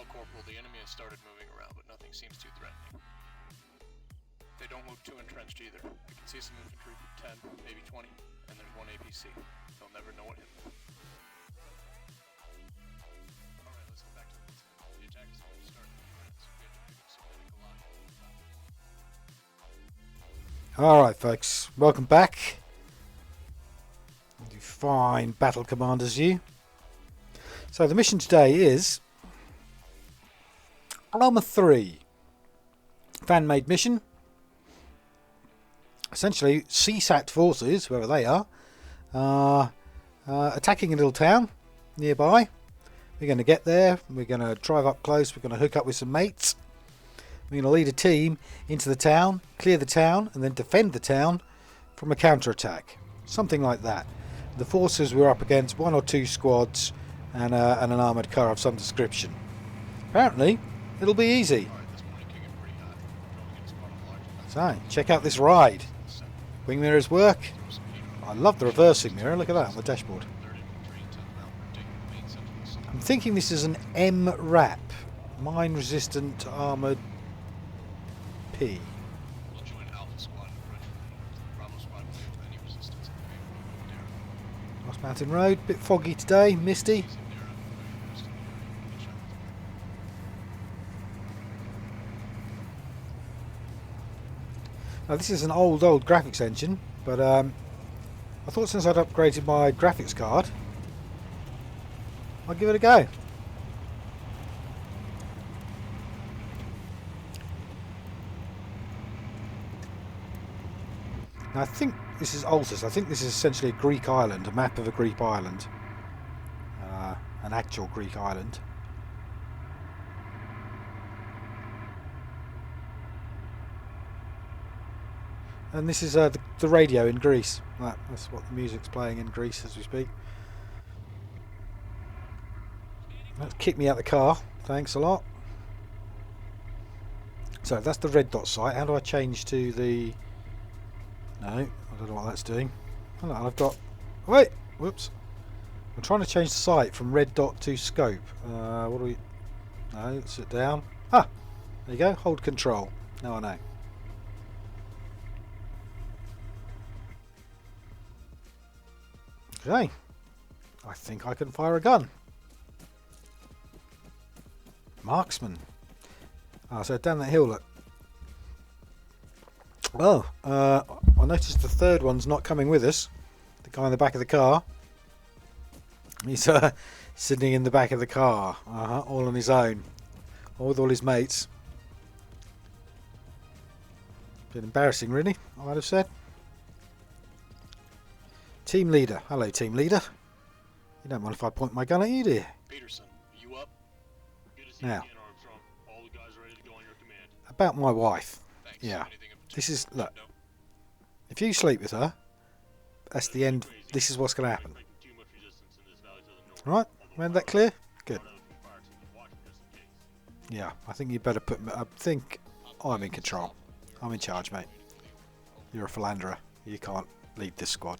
Well, Corporal, the enemy has started moving around, but nothing seems too threatening. They don't look too entrenched either. I can see some infantry, 10, maybe 20, and there's one APC. They'll never know what hit them. Alright, let's get back to the incident. The attack is already started in France. We have to pick up some medical line. Alright folks, welcome back. You fine battle commanders you. So the mission today is ArmA 3. Fan-made mission. Essentially, CSAT forces, wherever they are, attacking a little town nearby. We're going to get there, we're going to drive up close, we're going to hook up with some mates. We're going to lead a team into the town, clear the town, and then defend the town from a counter-attack. Something like that. The forces we're up against, 1 or 2 squads, and an armoured car of some description. Apparently, it'll be easy. So, check out this ride. Wing mirrors work. I love the reversing mirror, look at that on the dashboard. I'm thinking this is an MRAP, mine resistant armoured P. Lost Mountain Road, bit foggy today, misty. Now this is an old graphics engine, but I thought since I'd upgraded my graphics card, I'll give it a go. Now I think this is Altis. I think this is essentially a Greek island, a map of a Greek island, an actual Greek island. And this is the radio in Greece. That's what the music's playing in Greece as we speak. That's kicked me out the car. Thanks a lot. So that's the red dot site. How do I change to the... No, I don't know what that's doing. Oh, no, I've got... Wait! Whoops. I'm trying to change the site from red dot to scope. What do we... No, sit down. Ah! There you go. Hold control. Now I know. Okay, I think I can fire a gun. Marksman. So down that hill, look. Oh, I noticed the third one's not coming with us. The guy in the back of the car. He's sitting in the back of the car, all on his own, all with all his mates. Bit embarrassing, really, I might have said. Team leader. Hello, team leader. You don't mind if I point my gun at you, do you? Peterson, you up? Good to see now, you again, Armstrong. All the guys ready to go on your command. About my wife. Thanks. Yeah. This is, look. No. If you sleep with her, that's the end. This is what's going to happen. Right? Made that clear? Good. Yeah, I think you better put... I think I'm in control. I'm in charge, mate. You're a philanderer. You can't lead this squad.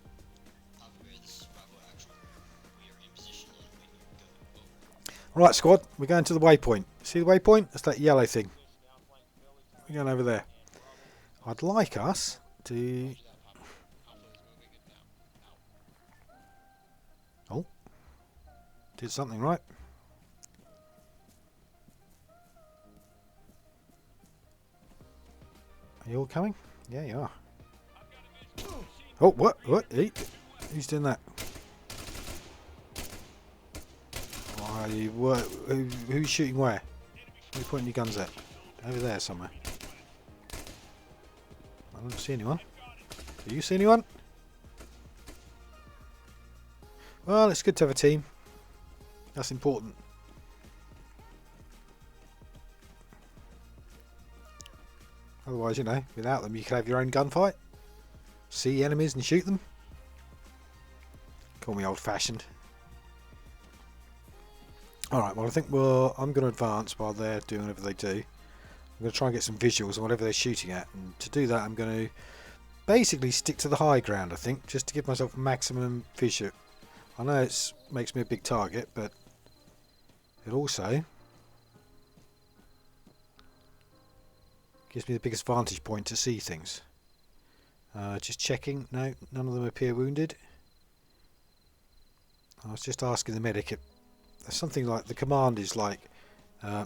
Right, squad, we're going to the waypoint. See the waypoint? That's that yellow thing. We're going over there. I'd like us to... Oh. Did something right. Are you all coming? Yeah, you are. Oh, what? What? Who's doing that? Who's shooting where? Where are you pointing your guns at? Over there somewhere. I don't see anyone. Do you see anyone? Well, it's good to have a team. That's important. Otherwise, you know, without them you could have your own gunfight. See enemies and shoot them. Call me old-fashioned. Alright, well I think I'm going to advance while they're doing whatever they do. I'm going to try and get some visuals on whatever they're shooting at. And to do that I'm going to basically stick to the high ground, I think, just to give myself maximum vision. I know it makes me a big target, but it also Gives me the biggest vantage point to see things. Just checking. No, none of them appear wounded. I was just asking the medic if there's something like the command is like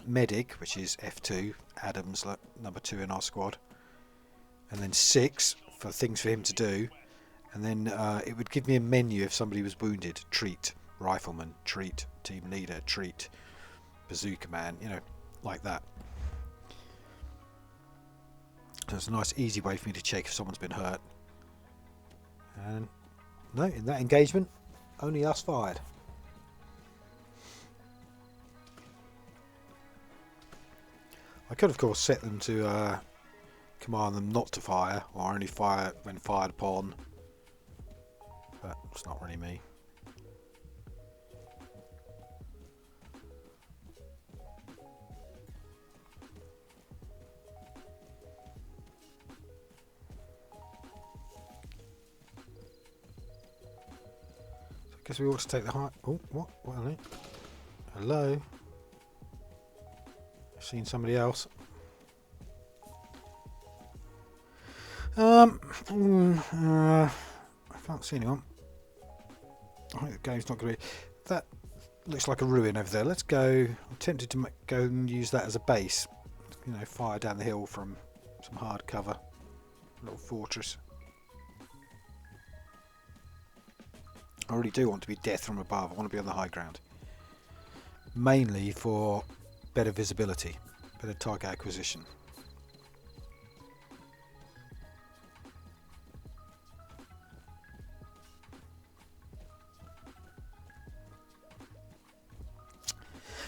medic, which is F2, Adams, like number 2 in our squad, and then 6 for things for him to do, and then it would give me a menu if somebody was wounded. Treat, rifleman, treat, team leader, treat, bazooka man, you know, like that. So it's a nice easy way for me to check if someone's been hurt. And no, in that engagement, only us fired. I could of course set them to command them not to fire, or only fire when fired upon, but it's not really me. I guess we ought to take the high. Oh, what? What are they? Hello? I've seen somebody else. I can't see anyone. I think the game's not going to be. That looks like a ruin over there. Let's go. I'm tempted to go and use that as a base. You know, fire down the hill from some hard cover. A little fortress. I really do want to be death from above. I want to be on the high ground. Mainly for better visibility, better target acquisition.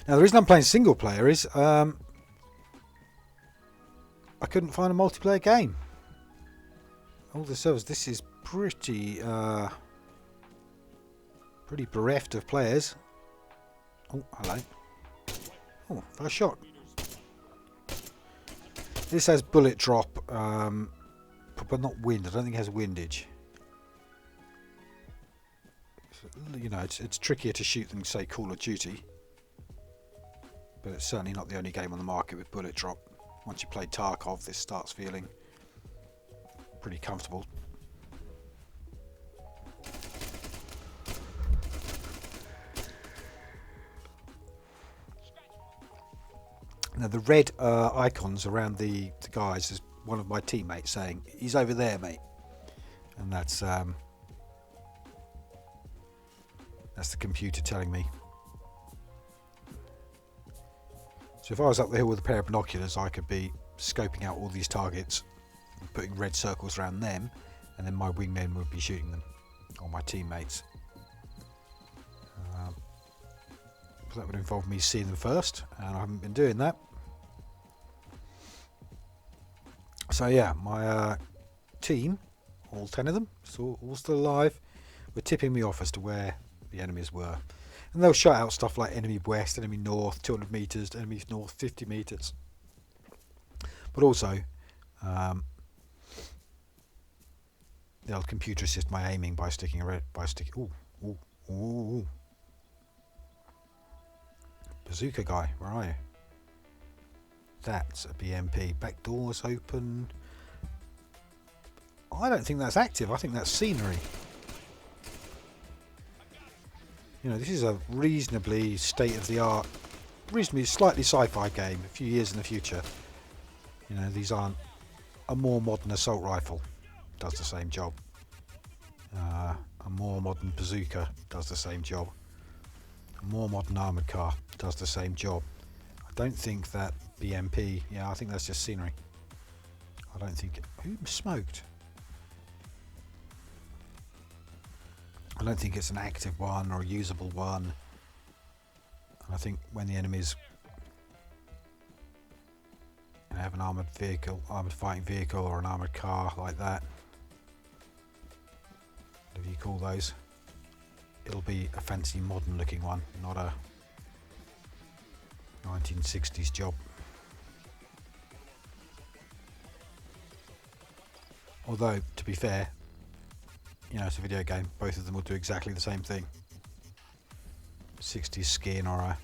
Now the reason I'm playing single player is I couldn't find a multiplayer game. All the servers, this is pretty pretty bereft of players. Oh, hello. Oh, first shot. This has bullet drop, but not wind. I don't think it has windage. You know, it's trickier to shoot than, say, Call of Duty. But it's certainly not the only game on the market with bullet drop. Once you play Tarkov, this starts feeling pretty comfortable. Now the red icons around the guys is one of my teammates saying, "He's over there, mate," and that's the computer telling me. So if I was up the hill with a pair of binoculars, I could be scoping out all these targets, putting red circles around them, and then my wingmen would be shooting them, or my teammates. So that would involve me seeing them first, and I haven't been doing that. So yeah, my team, all 10 of them, all still alive, were tipping me off as to where the enemies were. And they'll shout out stuff like enemy west, enemy north, 200 metres, enemy north, 50 metres. But also, they'll computer assist my aiming by sticking a red, ooh. Bazooka guy, where are you? That's a BMP. Back door's open. I don't think that's active. I think that's scenery. You know, this is a reasonably state-of-the-art, reasonably slightly sci-fi game. A few years in the future. You know, these aren't a more modern assault rifle. Does the same job. A more modern bazooka does the same job. A more modern armoured car does the same job. I don't think that BMP, yeah, I think that's just scenery. I don't think who smoked? I don't think it's an active one or a usable one. And I think when the enemies have an armoured vehicle, armoured fighting vehicle, or an armoured car like that, whatever you call those, it'll be a fancy modern looking one, not a 1960s job. Although, to be fair, you know, it's a video game, both of them will do exactly the same thing. 60s skin or a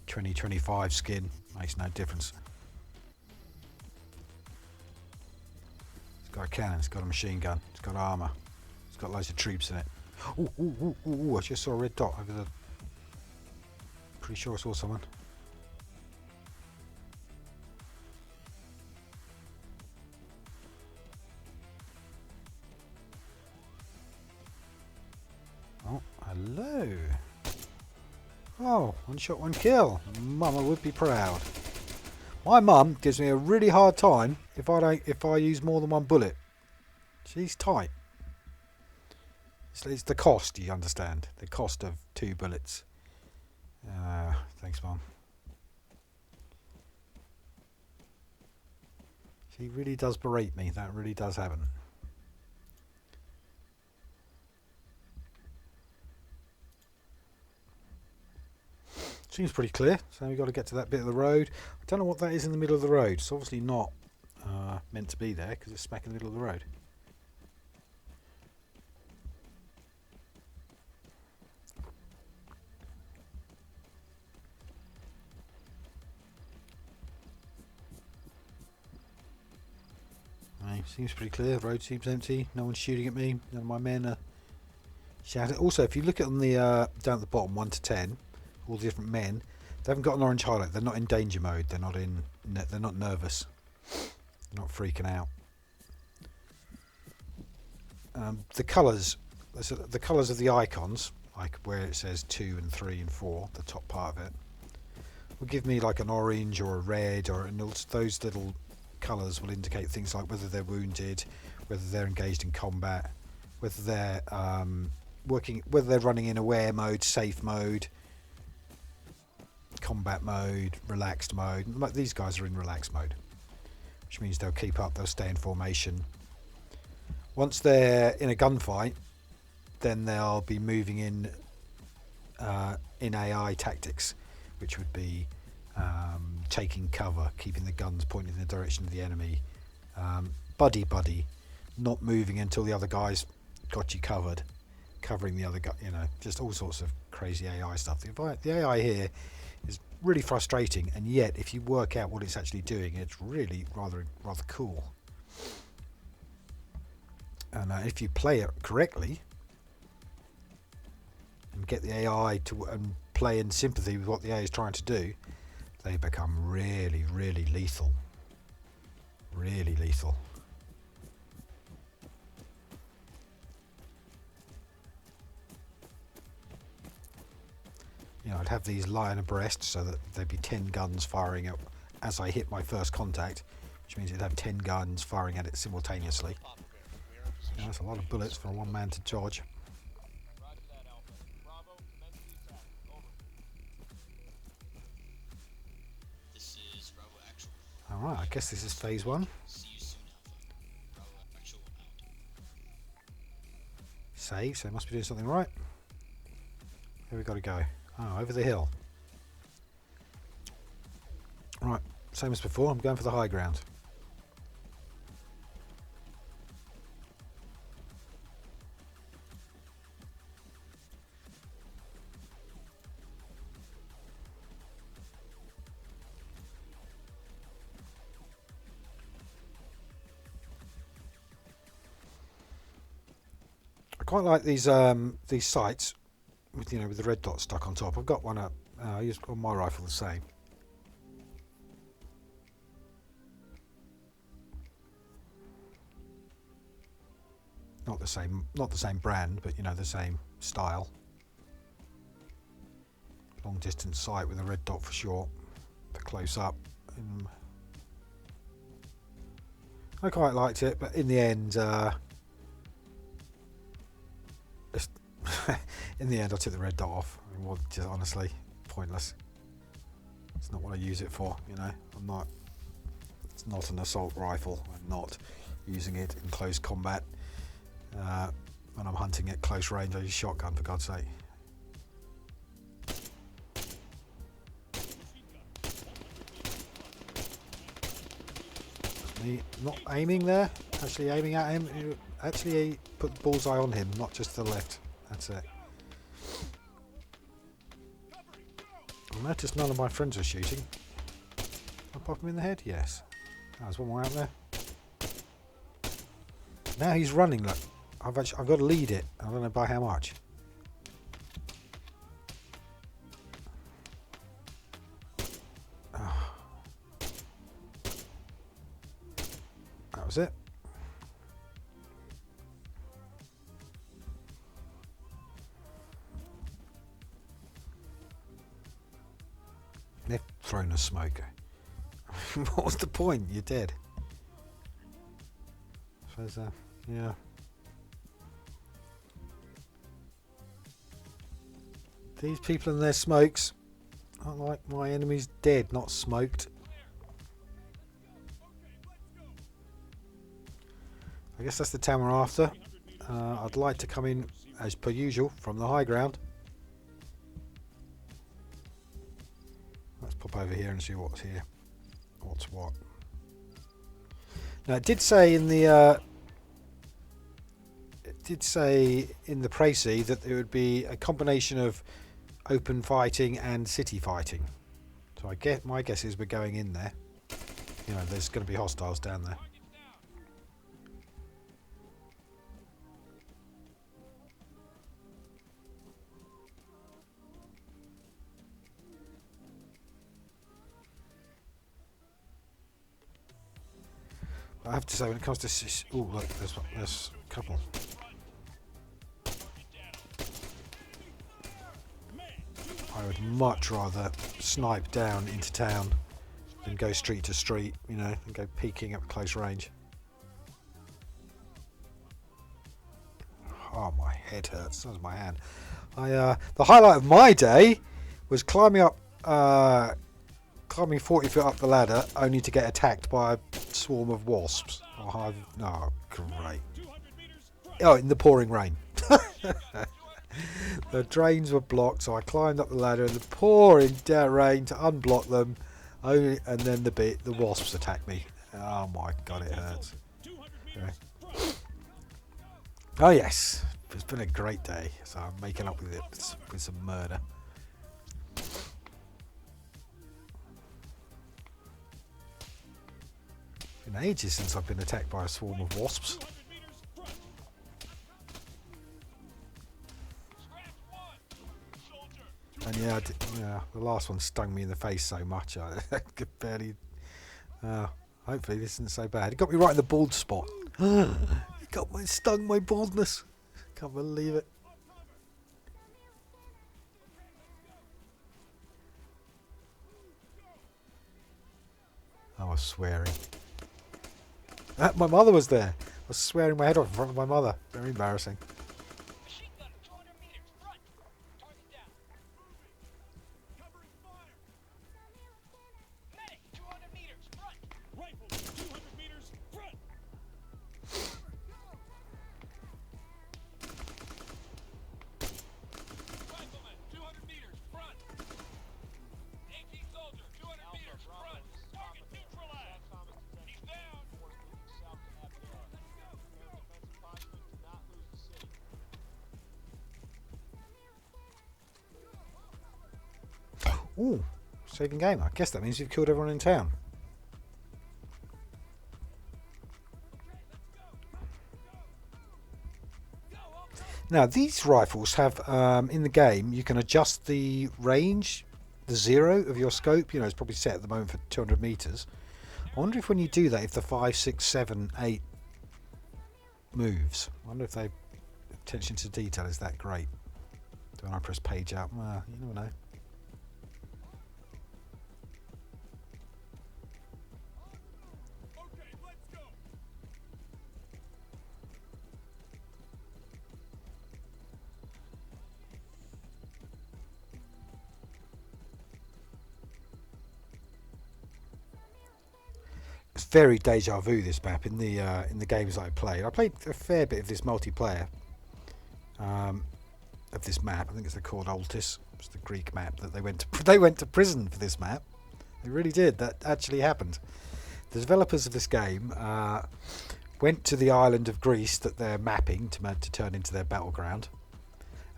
2025 skin makes no difference. got a cannon, it's got a machine gun, it's got armour, it's got loads of troops in it. Ooh, ooh, ooh, ooh, ooh, I just saw a red dot over the... Pretty sure I saw someone. Oh, hello. Oh, one shot, one kill. Mama would be proud. My mum gives me a really hard time if I use more than one bullet. She's tight. It's the cost, you understand. The cost of 2 bullets. Thanks, Mum. She really does berate me. That really does happen. Seems pretty clear. So we've got to get to that bit of the road. I don't know what that is in the middle of the road. It's obviously not meant to be there because it's smack in the middle of the road. Seems pretty clear. The road seems empty. No one's shooting at me. None of my men are shouting. Also, if you look at on the down at the bottom, 1 to 10, all the different men, they haven't got an orange highlight. They're not in danger mode. They're not in. They're not nervous. They're not freaking out. The colours, the colours of the icons, like where it says 2 and 3 and 4, the top part of it, will give me like an orange or a red, and those little colours will indicate things like whether they're wounded, whether they're engaged in combat, whether they're whether they're running in aware mode, safe mode, combat mode, relaxed mode. These guys are in relaxed mode, which means they'll keep up, they'll stay in formation. Once they're in a gunfight, then they'll be moving in AI tactics, which would be taking cover, keeping the guns pointing in the direction of the enemy, buddy, not moving until the other guy's got you covered, covering the other guy, just all sorts of crazy AI stuff. The AI here is really frustrating, and yet if you work out what it's actually doing, it's really rather cool. And if you play it correctly and get the AI to play in sympathy with what the AI is trying to do, they become really, really lethal. Really lethal. I'd have these lying abreast so that there'd be 10 guns firing out as I hit my first contact, which means it'd have 10 guns firing at it simultaneously. That's a lot of bullets for one man to dodge. Alright, I guess this is phase 1. Save, so it must be doing something right. Here we got to go. Oh, over the hill. Right, same as before, I'm going for the high ground. I quite like these sights with with the red dot stuck on top. I've got one up. I use on my rifle the same. Not the same brand, but the same style. Long distance sight with a red dot for short. For close up. I quite liked it, but in the end. In the end I took the red dot off. It was just honestly pointless. It's not what I use it for, it's not an assault rifle. I'm not using it in close combat. When I'm hunting at close range, I use shotgun, for God's sake. Me not aiming there, actually aiming at him. Actually put the bullseye on him, not just to the left. That's it. I noticed none of my friends are shooting. Can I pop him in the head? Yes. There's one more out there. Now he's running. Look, I've got to lead it. I don't know by how much. Oh. That was it. They've thrown a smoker. What was the point? You're dead. So, yeah. These people and their smokes. I like my enemies dead, not smoked. I guess that's the town we're after. I'd like to come in, as per usual, from the high ground. Let's pop over here and see what's here. What's what. Now it did say in the précis that there would be a combination of open fighting and city fighting. So my guess is we're going in there. You know, there's going to be hostiles down there. I have to say, when it comes to... Oh, look, there's a couple. I would much rather snipe down into town than go street to street, you know, and go peeking up close range. Oh, my head hurts. So does my hand. The highlight of my day was climbing 40 foot up the ladder, only to get attacked by a swarm of wasps. Oh, great. Oh, in the pouring rain. The drains were blocked, so I climbed up the ladder in the pouring down rain to unblock them, and then the wasps attacked me. Oh my god, it hurts. Okay. Oh yes, it's been a great day, so I'm making up with it with some murder. It's been ages since I've been attacked by a swarm of wasps. And yeah, the last one stung me in the face so much I could barely. Hopefully this isn't so bad. It got me right in the bald spot. It stung my baldness. Can't believe it. I was swearing. My mother was there. I was swearing my head off in front of my mother. Very embarrassing. Ooh, saving game. I guess that means you've killed everyone in town. Now these rifles have, in the game, you can adjust the range, the zero of your scope. You know, it's probably set at the moment for 200 meters. I wonder if when you do that, if the 5, 6, 7, 8 moves. I wonder if the attention to detail is that great. So when I press page up, well, you never know. It's very deja vu, this map, in the games I played. I played a fair bit of this multiplayer of this map. I think it's called Altis. It's the Greek map that they went to prison for this map. They really did. That actually happened. The developers of this game went to the island of Greece that they're mapping to turn into their battleground,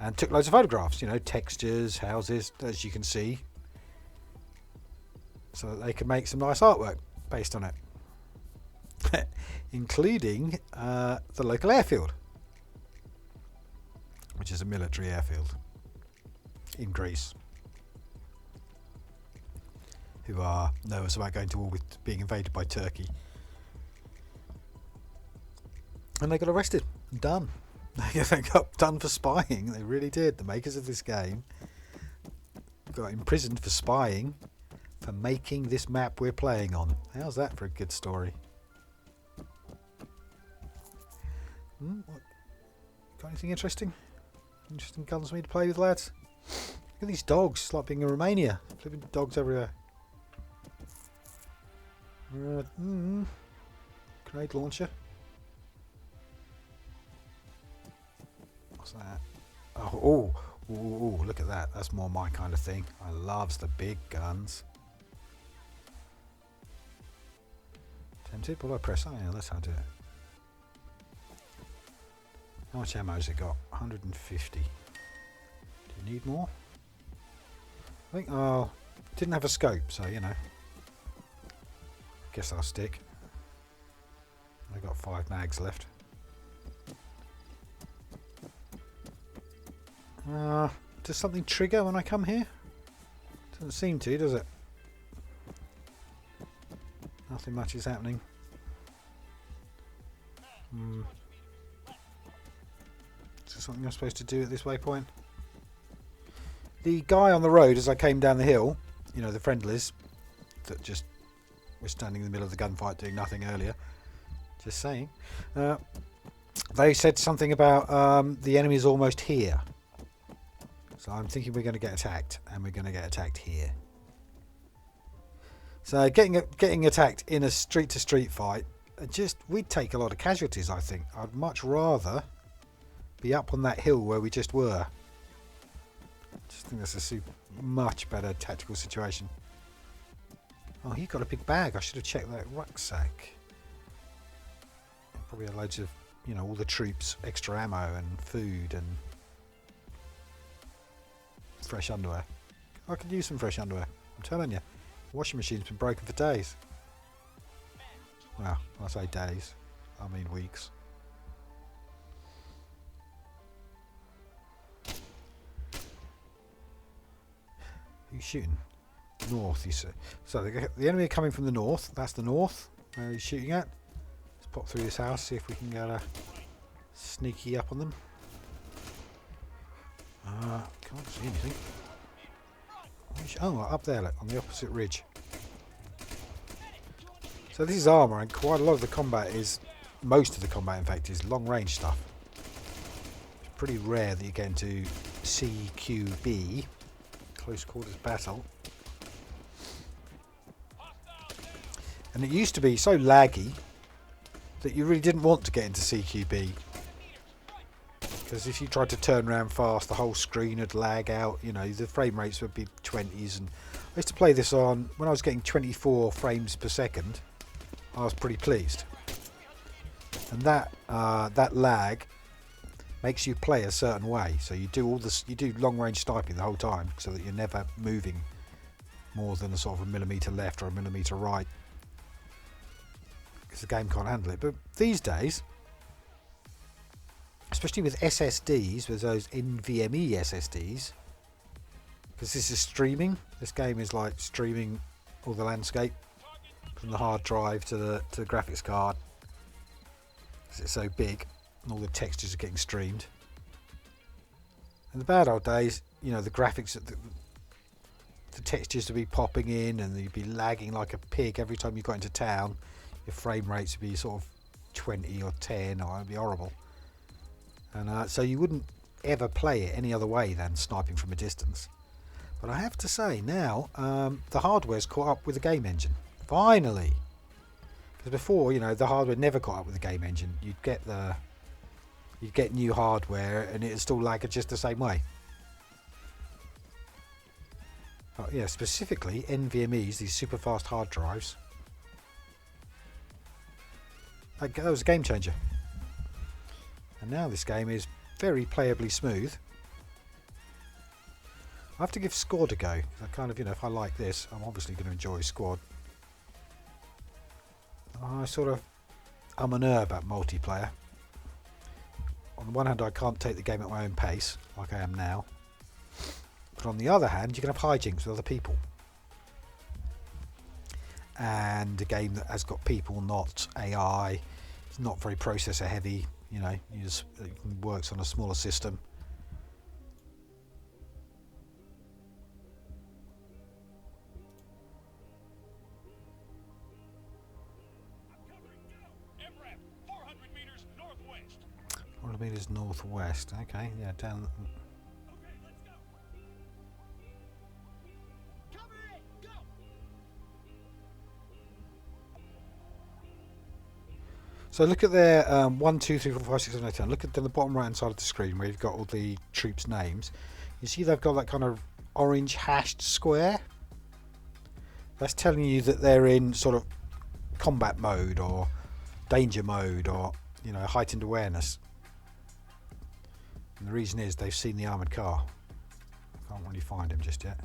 and took loads of photographs. You know, textures, houses, as you can see, so that they can make some nice artwork based on it. including the local airfield, which is a military airfield in Greece, who are nervous about going to war with being invaded by Turkey. And they got arrested and done. They got done for spying. They really did. The makers of this game got imprisoned for spying for making this map we're playing on. How's that for a good story? What? Got anything interesting? Interesting guns for me to play with, lads? Look at these dogs. It's like being in Romania. Flipping dogs everywhere. Grenade launcher. What's that? Oh, look at that. That's more my kind of thing. I loves the big guns. Tempted? What do I press? Oh yeah, that's how I do it. How much ammo has it got? 150. Do you need more? I think, didn't have a scope, so you know. Guess I'll stick. I've got 5 mags left. Does something trigger when I come here? Doesn't seem to, does it? Nothing much is happening. Is there something I'm supposed to do at this waypoint? The guy on the road as I came down the hill, you know, the friendlies that just were standing in the middle of the gunfight doing nothing earlier. Just saying. They said something about the enemy's almost here. So I'm thinking we're going to get attacked, and we're going to get attacked here. So getting attacked in a street-to-street fight, we'd take a lot of casualties, I think. I'd much rather be up on that hill where we just were. I just think that's a much better tactical situation. Oh, he got a big bag. I should have checked that rucksack. Probably had loads of, you know, all the troops, extra ammo and food and fresh underwear. I could use some fresh underwear. I'm telling you, the washing machine's been broken for days. Well, I say days, I mean weeks. Who's shooting? North, you see. So the enemy are coming from the north. That's the north. Where he's shooting at. Let's pop through this house, see if we can get a sneaky up on them. Can't see anything. Oh, up there, look, on the opposite ridge. So this is ArmA, and quite a lot of the combat is, most of the combat in fact, is long range stuff. It's pretty rare that you get into CQB, close quarters battle. And it used to be so laggy that you really didn't want to get into CQB. Because if you tried to turn around fast, the whole screen would lag out. You know, the frame rates would be 20s. And I used to play this on, when I was getting 24 frames per second, I was pretty pleased. And that lag makes you play a certain way. So you do long range sniping the whole time, so that you're never moving more than a sort of a millimetre left or a millimetre right. Because the game can't handle it. But these days, especially with SSDs, with those NVMe SSDs, because this is streaming. This game is like streaming all the landscape from the hard drive to the graphics card, because it's so big and all the textures are getting streamed. In the bad old days, you know, the graphics, the textures would be popping in and you'd be lagging like a pig every time you got into town. Your frame rates would be sort of 20 or 10, or it'd be horrible. And so you wouldn't ever play it any other way than sniping from a distance. But I have to say now, the hardware's caught up with the game engine. Finally! Because before, you know, the hardware never caught up with the game engine. You'd get new hardware and it'd still lag just the same way. Oh, yeah, specifically NVMEs, these super fast hard drives. That was a game changer. And now this game is very playably smooth. I have to give Squad a go. I kind of, you know, if I like this, I'm obviously going to enjoy Squad. I sort of I'm an about multiplayer. On the one hand, I can't take the game at my own pace, like I am now. But on the other hand, you can have hijinks with other people. And a game that has got people, not AI, it's not very processor heavy, you know, it works on a smaller system. Meters northwest. Okay, yeah, down. Okay, let's go. Cover it. Go. So look at their 1, 2, 3, 4, 5, 6, 7, 8, 10. Look at the bottom right hand side of the screen where you've got all the troops' names. You see they've got that kind of orange hashed square. That's telling you that they're in sort of combat mode or danger mode or, you know, heightened awareness. And the reason is they've seen the armoured car. I can't really find him just yet.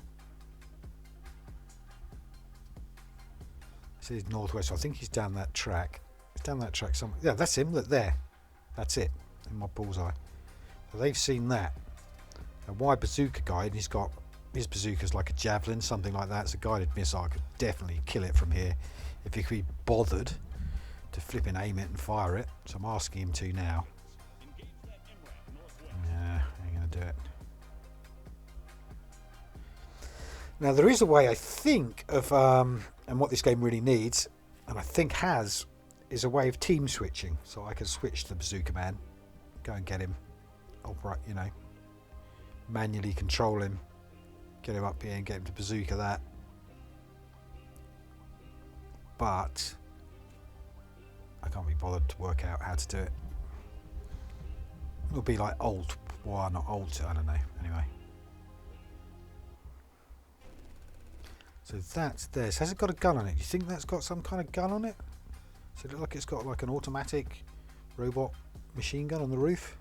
This is northwest, so I think he's down that track. He's down that track somewhere. Yeah, that's him. Look there. That's it. In my bullseye. So they've seen that. A wide bazooka guy, and he's got his bazooka's like a javelin, something like that. It's a guided missile. I could definitely kill it from here if he could be bothered to flip and aim it and fire it. So I'm asking him to now. Yeah, ain't gonna do it. Now there is a way I think of, and what this game really needs, and I think has, is a way of team switching. So I can switch the bazooka man, go and get him, operate, you know, manually control him, get him up here and get him to bazooka that. But I can't be bothered to work out how to do it. It'll be like Alt 1 or Alt, I don't know. Anyway. So that's this. Has it got a gun on it? Do you think that's got some kind of gun on it? Does it look like it's got like an automatic robot machine gun on the roof?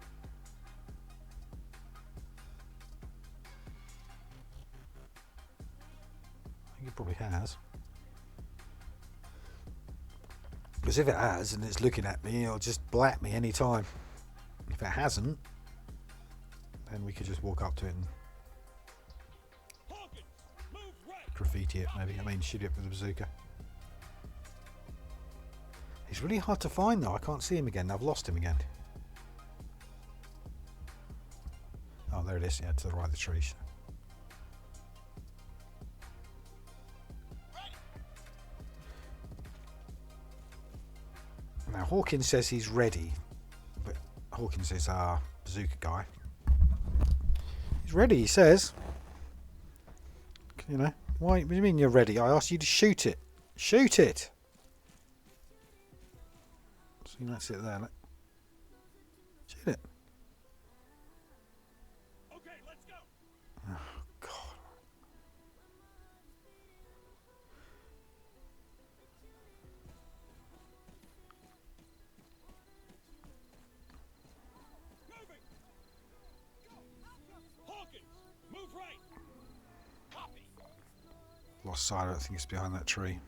I think it probably has. Because if it has and it's looking at me, it'll just blat me any time. If it hasn't, then we could just walk up to it and graffiti it, maybe. I mean, shoot it with a bazooka. He's really hard to find, though. I can't see him again. I've lost him again. Oh, there it is. Yeah, to the right of the trees. Now, Hawkins says he's ready. Hawkins is our bazooka guy. He's ready, he says. You know, why? What do you mean you're ready? I asked you to shoot it. Shoot it! See, that's it there. Look. Shoot it. Okay, let's go. Oh, God. Move right. Copy. Lost sight. I don't think it's behind that tree.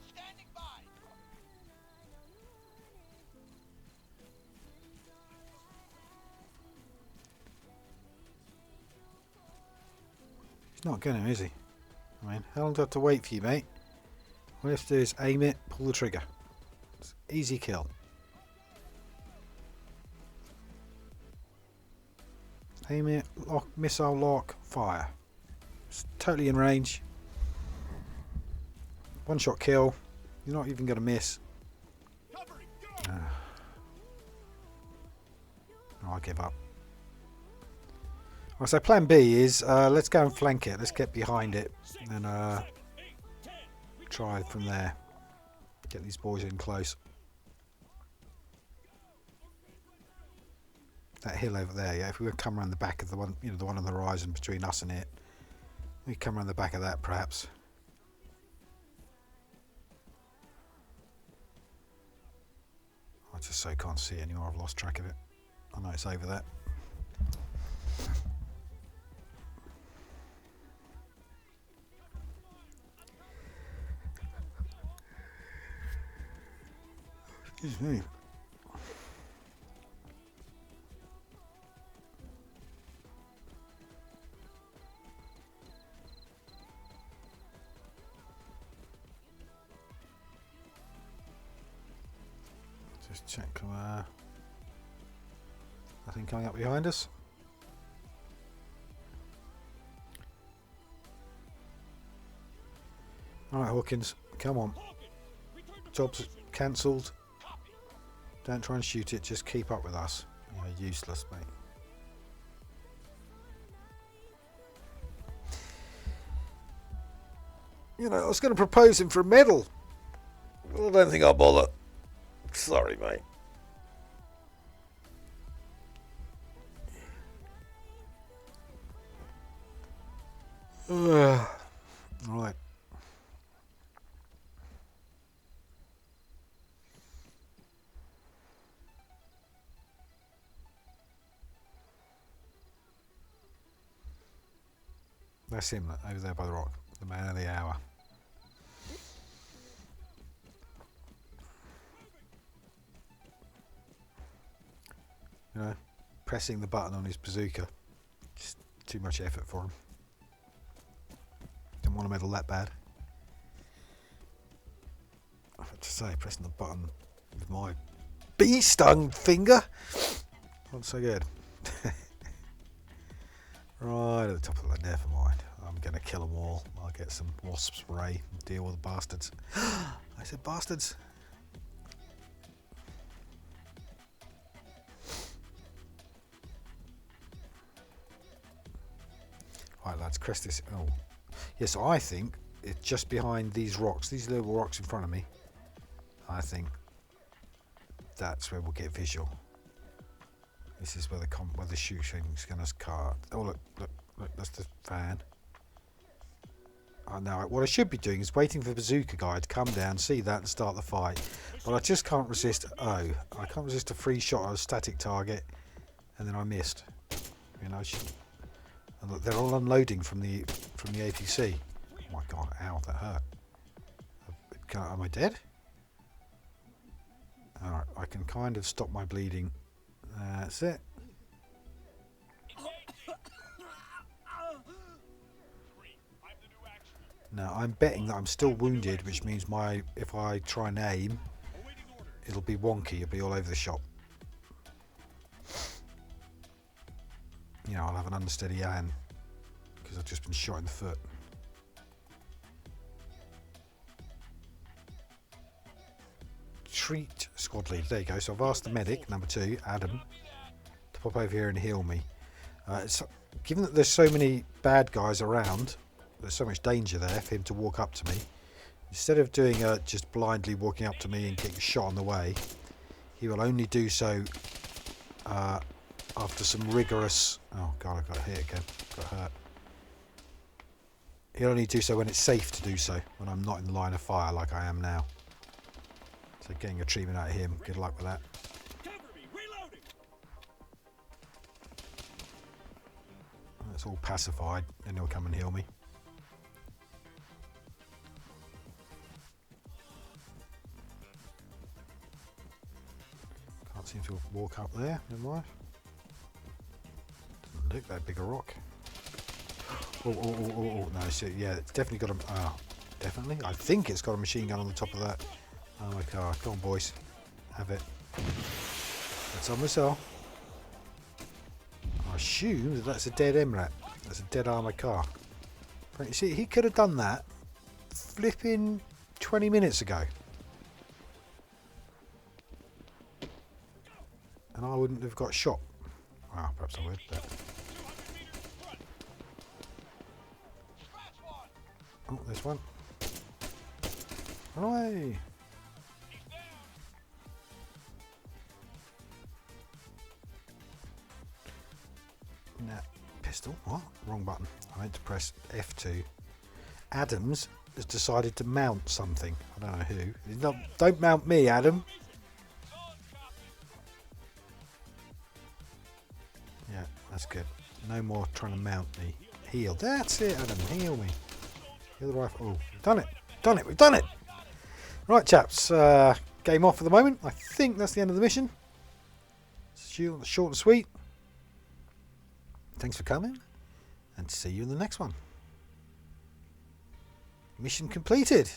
Standing by. He's not going to, is he? I mean, how long do I have to wait for you, mate? All you have to do is aim it, pull the trigger. It's easy kill. Aim it, lock, missile lock, fire. It's totally in range. One shot kill. You're not even going to miss. Covering, go. I'll give up. Right, so plan B is let's go and flank it. Let's get behind it and try from there. Get these boys in close. That hill over there, yeah. If we would come around the back of the one, you know, the one on the horizon between us and it, we come around the back of that, perhaps. I just so can't see it anymore. I've lost track of it. I know it's over there. Excuse me. Just check. Nothing coming up behind us. Alright, Hawkins, come on. Job's cancelled. Don't try and shoot it, just keep up with us. You're useless, mate. You know, I was going to propose him for a medal. I don't think I'll bother. Sorry, mate. Right. That's him over there by the rock. The man of the hour. You know, pressing the button on his bazooka. Just too much effort for him. Didn't want a medal that bad. I have to say, pressing the button with my bee-stung finger wasn't so good. Right at the top of the never mind. I'm going to kill them all. I'll get some wasp spray and deal with the bastards. I said bastards. Right, lads, crest this. Oh, yes, I think it's just behind these rocks, these little rocks in front of me. I think that's where we'll get visual. This is where the shooting's going to car. Oh, look, that's the fan. Oh, now, what I should be doing is waiting for the bazooka guy to come down, see that, and start the fight. But I just can't resist. Oh, I can't resist a free shot at a static target, and then I missed. You know, and look, they're all unloading from the APC. Oh my god! Ow, that hurt. Am I dead? All right, I can kind of stop my bleeding. That's it. Now I'm betting that I'm still wounded, which means if I try and aim, it'll be wonky. It'll be all over the shop. You know, I'll have an unsteady hand because I've just been shot in the foot. Treat squad lead. There you go. So I've asked the medic, number 2, Adam, to pop over here and heal me. Given that there's so many bad guys around, there's so much danger there for him to walk up to me. Instead of doing just blindly walking up to me and getting shot on the way, he will only do so after some rigorous... Oh god, I got hit again. Got hurt. He'll only do so when it's safe to do so, when I'm not in the line of fire like I am now. So getting a treatment out of him, good luck with that. That's all pacified, and he'll come and heal me. Can't seem to walk up there, never mind. Doesn't look that big a rock. Oh, no, so yeah, it's definitely got a... Oh, definitely? I think it's got a machine gun on the top of that. Oh my god, come on boys, have it. That's on myself. I assume that that's a dead MRAP. That's a dead armoured car. But you see, he could have done that flipping 20 minutes ago. And I wouldn't have got shot. Well, perhaps I would, but... Oh, there's one. Run away! Nah, pistol. What? Wrong button. I meant to press F2. Adams has decided to mount something. I don't know who. Don't mount me, Adam. Yeah, that's good. No more trying to mount me. Heal. That's it, Adam. Heal me. Heal the rifle. Oh, we've done it. Done it. We've done it. Right, chaps. game off for the moment. I think that's the end of the mission. Short and sweet. Thanks for coming, and see you in the next one. Mission completed.